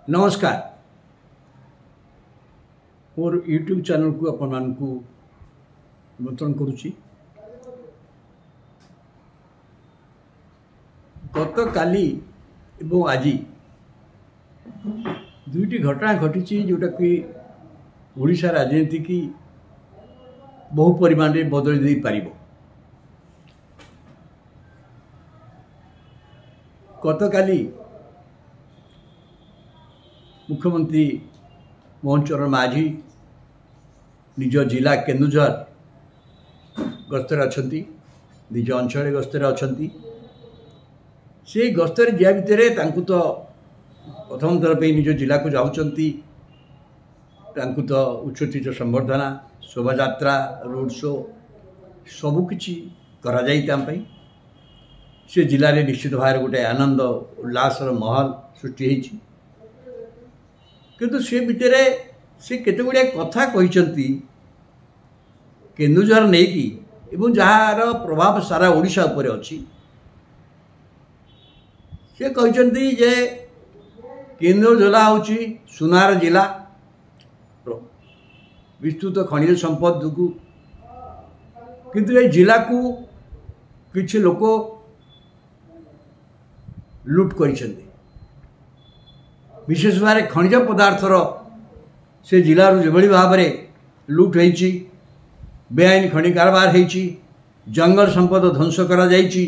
नमस्कार मोर YouTube channel को अपन मानकु निमंत्रण करुच्ची। गत काली एवं आज दुईटी घटना घटी जोटा कि ओडिशा राजनीति की बहु परिमाण में बदल दे पारिबो। गत काली मुख्यमंत्री मोहन चरण माझी निज जिला केन्दुझर गस्तर अच्छी निज अंचल गस्तर अच्छी से गस्तर जा भितर तो प्रथम थर पे निज जिला को जाऊँगी तो उच्चतित संबर्धना शोभा यात्रा रोड शो सबकि करा से जिले में निश्चित भाव गोटे आनंद उल्लासर महल सृष्टि होती किंतु से भितर से केते गुड़िया कथा कहते केन्दुझर नहीं कि जार प्रभाव सारा ओडिशा उपरे अच्छी से कहते जे केन्दुझर जिला हूँ सुनार जिला विस्तृत खनिज संपद को किंतु ये जिला को किछि लोक लुट कर विशेष भाव खनिज पदार्थर से जिलूर जो भाव में लुट होती बेआईन खनि कारबार होती जंगल संपद ध्वंस करा जाइछि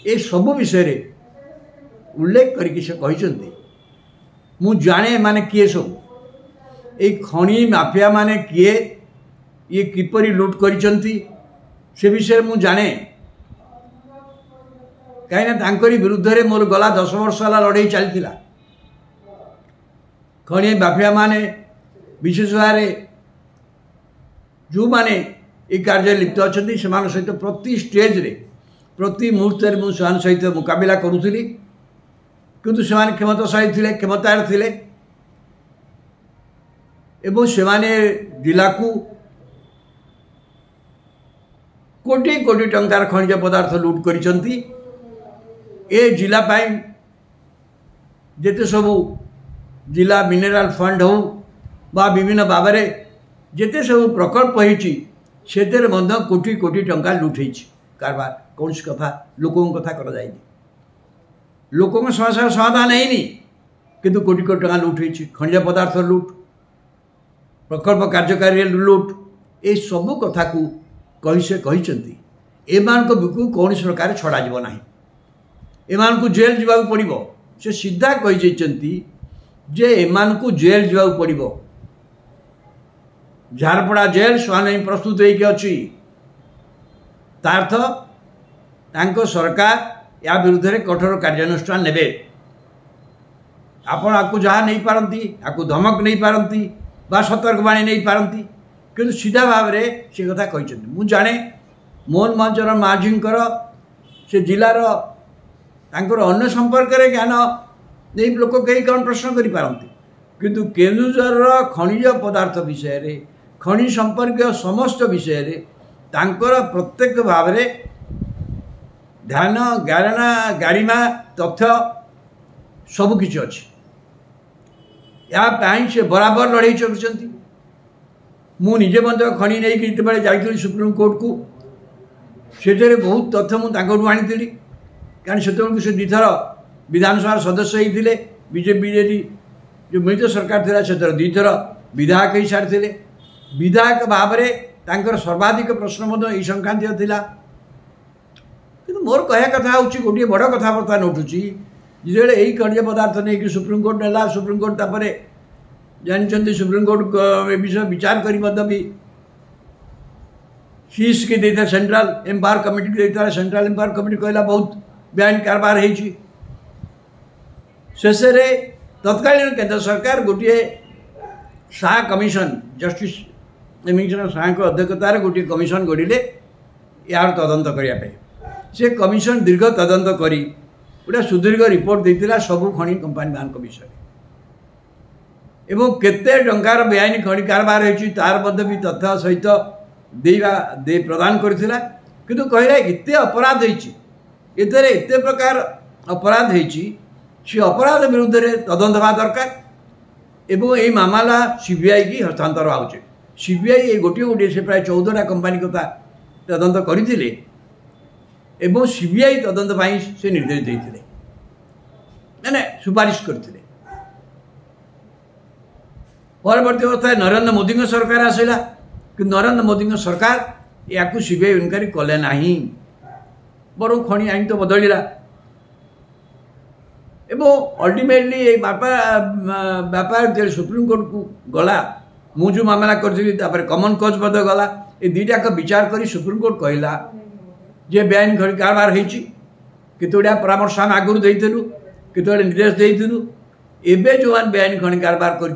ए सब विषय उल्लेख करके से कहते मु जाने माने किए सब ये खनि माफिया माने किए ये किपरि लुट करिसंती से विषय मु जाने कहीं विरुद्ध में मोर गला 10 वर्ष है लड़ाई चलती खनि माफिया माने विशेष भाव जो माने ये कार्य लिप्त अच्छा से सहित प्रति स्टेज रे प्रति मुहूर्त मुझे सहित मुकाबला करुली किंतु से क्षमताशाली थे क्षमतार थे एवं से जिला को कोटी कोटी टंकार खनिज पदार्थ लुट करिसंती ए जिला पाई जेते सबू जिला मिनेराल फंड हो बा विभिन्न भाव में जेते सब प्रकल्प होती से कोटी कोटी टंका लुट होती कारबार कौन सी कथा लोकों कथा करा जाए लोकों समस्या समाधान है नहीं किंतु कोटी कोटी टंका लुट होती खनिज पदार्थ लुट प्रकल्प कार्यकारी लुट ये सब कथा को कही से कहते एमान को कौन प्रकार छड़ा ना एमान को जेल जावाक पड़ो से सीधा कही जे एमान को जेल जावाक पड़ो झारपड़ा जेल से प्रस्तुत होगी तार्थ तांको सरकार या विरुद्ध में कठोर कार्यानुष्ठान नेबे आपण आपको जहाँ नहीं पारती आपको धमक नहीं पारती बा सतर्कवाणी नहीं पारती किंतु सीधा भाव में से कथा कहते मु जाने मोहन चरण माझी से जिलार अन्न संपर्क में ज्ञान नहीं लोक कई कौन प्रश्न करें किंतु केन्दुझर खनिज पदार्थ विषय रे खनिज संपर्क समस्त विषय रे तांकर प्रत्येक भाव में ध्यान गारणा गारिमा तथ्य सबकि अच्छी या से बराबर लड़ाई चलुँच मुझे खनि नहीं जाइली सुप्रीम कोर्ट को से बहुत तथ्य मुझे आनी कारण से दुईथर विधानसभा सदस्य होते बीजेपी जो मिलित सरकार थी से दुईथर विधायक ही सारी विधायक भाव में सर्वाधिक प्रश्न यही संक्रांत था कि मोर कह कथा हूँ गोटे बड़ कथबार्ता उठुची जो यही खनिज पदार्थ नहीं सुप्रीम कोर्ट नेला सुप्रीम कोर्ट तापर जानते सुप्रीम कोर्ट विषय विचार कर भी सीस के देता सेंट्रल एम्पावर कमिटी देता सेंट्रल एम्पावर कमिटी कहला बहुत बेआईन कारबार होती शेष तत्कालीन केंद्र सरकार गोटे Shah commission justice emission Shah को अध्यक्षतार गोटे कमिशन गढ़ले यार तदंत करने से कमिशन दीर्घ तदंत करी गोटे सुदीर्घ रिपोर्ट देता सबू खनि कंपानी मान विषय एवं केते टंकार बेआईन खनि कारबार होती तार भी तथ्य सहित प्रदान करथिला किंतु कहले इतने अपराध एते प्रकार अपराध से अपराध विरुद्ध में तदंत हवा दरकार एवं ये मामला सीबीआई की हस्तांतर होचे। सीबीआई ये गोटे गोटे से प्राय 14टा कंपनी कथा तदंत करथिले एवं सीबीआई तदंत पाई से निर्देश देथिले माने सुपारिश करथिले। परवर्ती अवस्था नरेंद्र मोदी सरकार आसला कि नरेंद्र मोदी सरकार या सीबीआई इनक्वारी कले ना बर खनि आईन तो बदलला एवं अल्टीमेटली ये व्यापार सुप्रीमकोर्ट को गला मु जो मामला करी कमन कज गला ये दुईटा विचार कर सुप्रीमकोर्ट कहला जे बेआईन खनि कारबार होड़ा परामर्श आम आगुरी देलु केतोड़ा निर्देश देलु एवं जो मैंने बेआईन खनि कारबार कर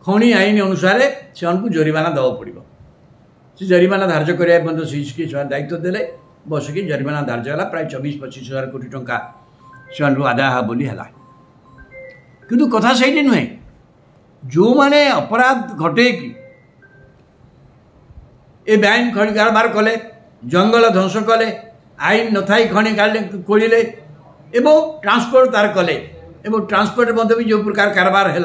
खनि आईन अनुसार से जरिमाना देवा पड़ो से जरिमाना धार्य करने सीसीकी से दायित्व देले बसिकी जरिमाना धार्य है प्राय 24-25 हजार कोटी टंका से आदाय बोली है किंतु कथा से नुहे जो माने अपराध घटे कि ए बेआईन खनि कारबार कले जंगल ध्वंस कले आईन न थाई खनि खोलिले एवं ट्रांसपोर्ट तार कले एवं ट्रांसपोर्ट मध्य भी जो प्रकार कारबार है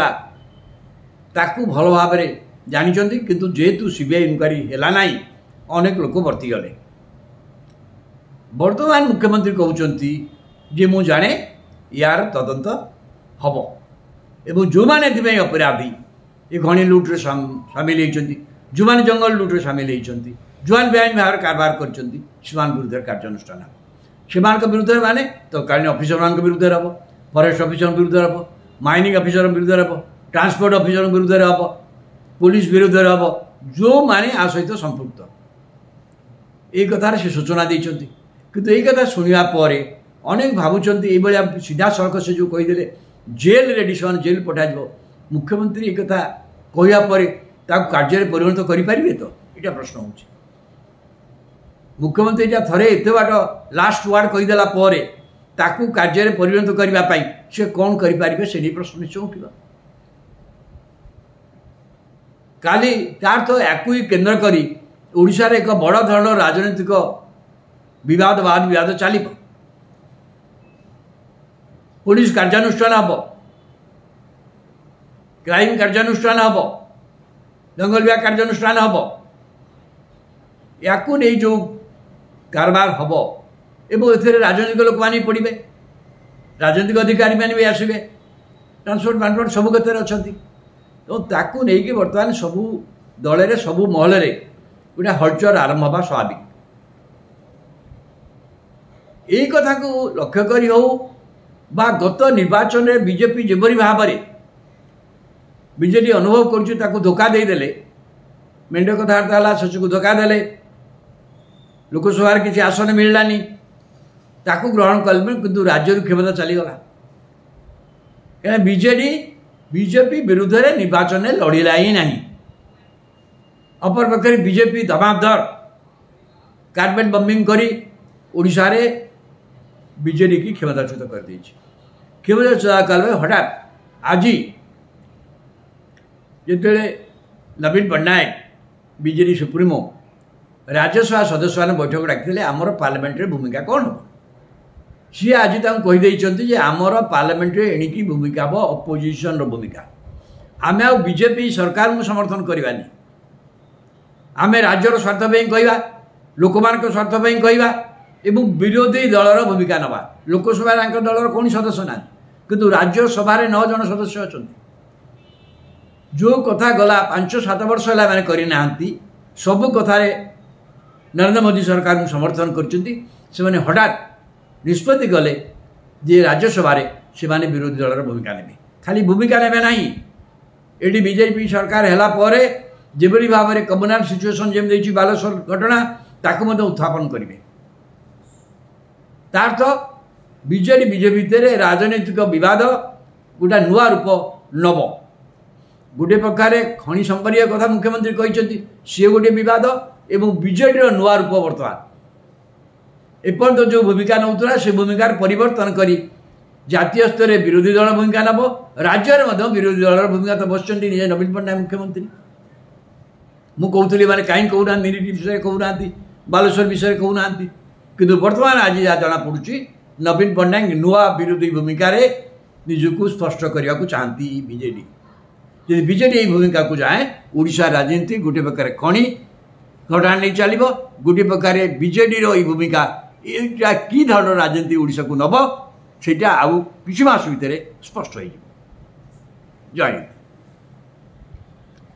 ताकू भल भाव में जानी किंतु जेहेतु सीबीआई इनक्वारी है ना अनेक लोक वर्ती गले। वर्तमान मुख्यमंत्री कहते जे मु जाने यार तदंत हम एवं जो मैंने अपराधी ये खनि लुट्रे सामिल होती जो मैंने जंगल लुट्रे सामिल होती जो मैंने बेआईन भाव कारबार कर विरुद्ध कार्यानुष्ठान से विरुद्ध माने तत्कालीन अफिसर मान विरुद्ध हम फरेस्ट अफिसर विरुद्ध हम माइनिंग अफिसर विरुद्ध हम ट्रांसपोर्ट अफिसर विरुद्ध हम पुलिस विरुद्ध हम जो माने आ सहित संपृक्त ये कथार से सूचना देते किंतु ये कथा शुणा पर अनेक भावुंट ये सीधा सड़क से जो कहीदे जेल रेडिशन जेल पठाज मुख्यमंत्री ये कथा कहवापर कार्य परिणत करें तो ये प्रश्न हो मुख्यमंत्री थे एत बाट लास्ट वार्ड कहीदेला कार्य परिणत करने से कौन करें से नहीं प्रश्न निश्चय उठा काली तार तो या केन्द्र करी ओडिशार एक बड़ धरण राजनीतिक विवाद चल पुलिस कार्यानुष्ठान हम क्राइम कार्यानुष्ठान हम जंगल विभाग कार्यानुष्ठान हम या जो कारबार हम एवं राजनीतिक लोक मैंने पड़े राजनीतिक अधिकारी मैंने भी आसवे ट्रांसपोर्ट मानपोर्ट सब क्षेत्र अच्छा तो ताकू नहीं कि बर्तमान सबू दल सबू महल गोटे हलचल आरंभ हवा स्वाभाविक यही कथा को लक्ष्य करी हो बा गत निर्वाचन में बीजेपी जेपरी भाव में बीजेपी अनुभव कर धोखा देदेले मेंढ कथबार्ता शशि को धोखा देले लोकसभा किसी आसन मिललानी ताकू ग्रहण कले किंतु राज्य क्षमता चलीगला क्या बीजेपी विरुद्ध में निर्वाचन में लड़िला ही नहीं अपर पक्षे बीजेपी धमाधर कार्पेट बम्बिंग करी ओडिशा रे बीजेडी की क्षमताच्युत कर दी क्षमताच्युत काल में हठात आज जो नवीन पट्टनायक बीजेडी सुप्रीमो राज्यसभा सदस्य मैंने बैठक डाकते आमर पार्लियामेंट भूमिका कौन हम सी आज कहीदे आमर पार्लियामेंट एणिकी भूमिका हम अपोजिशन भूमिका आम आ बीजेपी सरकार को समर्थन करवानी आम राज्यर स्वार्थ कहवा लोक मान स्वार्थ कहवा एवं विरोधी दलर भूमिका नवा लोकसभा दलर कौन सदस्य ना किंतु राज्यसभा 9 जन सदस्य अच्छा जो कथा गला 5-7 वर्ष है मैंने करना सब कथार नरेंद्र मोदी सरकार को समर्थन कर हठात निष्पत्ति गले जे राज्यसभा से विरोधी दलर भूमिका ने खाली भूमिका ने ना ये बीजेपी सरकार है जेभली भाव में कम्युनाल सिचुएसन जमी बालेश्वर घटना ताकू उत्थापन करेंगे तार तो बीजेडी बीजेपी भितर राजनैतिक विवाद गोटे नुआ रूप नब गोटे प्रकार खनि संपर्क कथा मुख्यमंत्री कहते सी गोटे बद एवं बीजेडी नुआ रूप बर्तमान एपर्यंत जो भूमिका नौला से भूमिकार परिवर्तन करी जातीय स्तर में विरोधी दल भूमिका नब राज्य में विरोधी दल भूमिका तो बस निजे नवीन पट्टनायक मुख्यमंत्री ମୁଁ କହୁଥିଲି ମାନେ କାହିଁ କହୁନାହାନ୍ତି ନିରିଟ ବିଷୟରେ କହୁନାହାନ୍ତି ବାଲେଶ୍ୱର ବିଷୟରେ କହୁନାହାନ୍ତି କିନ୍ତୁ ବର୍ତ୍ତମାନ ଆଜି ଯାହା ଜଣାପଡ଼ୁଛି ନବୀନ ପଟ୍ଟନାୟକ ନୂଆ ବିରୋଧୀ ଭୂମିକାରେ ନିଜକୁ ସ୍ପଷ୍ଟ କରିବାକୁ ଚାହାନ୍ତି ବିଜେଡ଼ି ଯଦି ବିଜେଡ଼ି ଏହି ଭୂମିକାକୁ ଯାଏ ଓଡ଼ିଶା ରାଜନୀତି ଗୋଟିଏ ପ୍ରକାର ଖଣି ଘଟଣା ନେଇ ଚାଲିବ ଗୋଟିଏ ପ୍ରକାର ବିଜେଡ଼ିର ଏହି ଭୂମିକା ଏଇଟା କି ଧରଣର ରାଜନୀତି ଓଡ଼ିଶାକୁ ନେବ ସେଇଟା ଆଉ କିଛି ମାସ ଭିତରେ ସ୍ପଷ୍ଟ ହୋଇଯିବ ଜୟ ହିନ୍ଦ।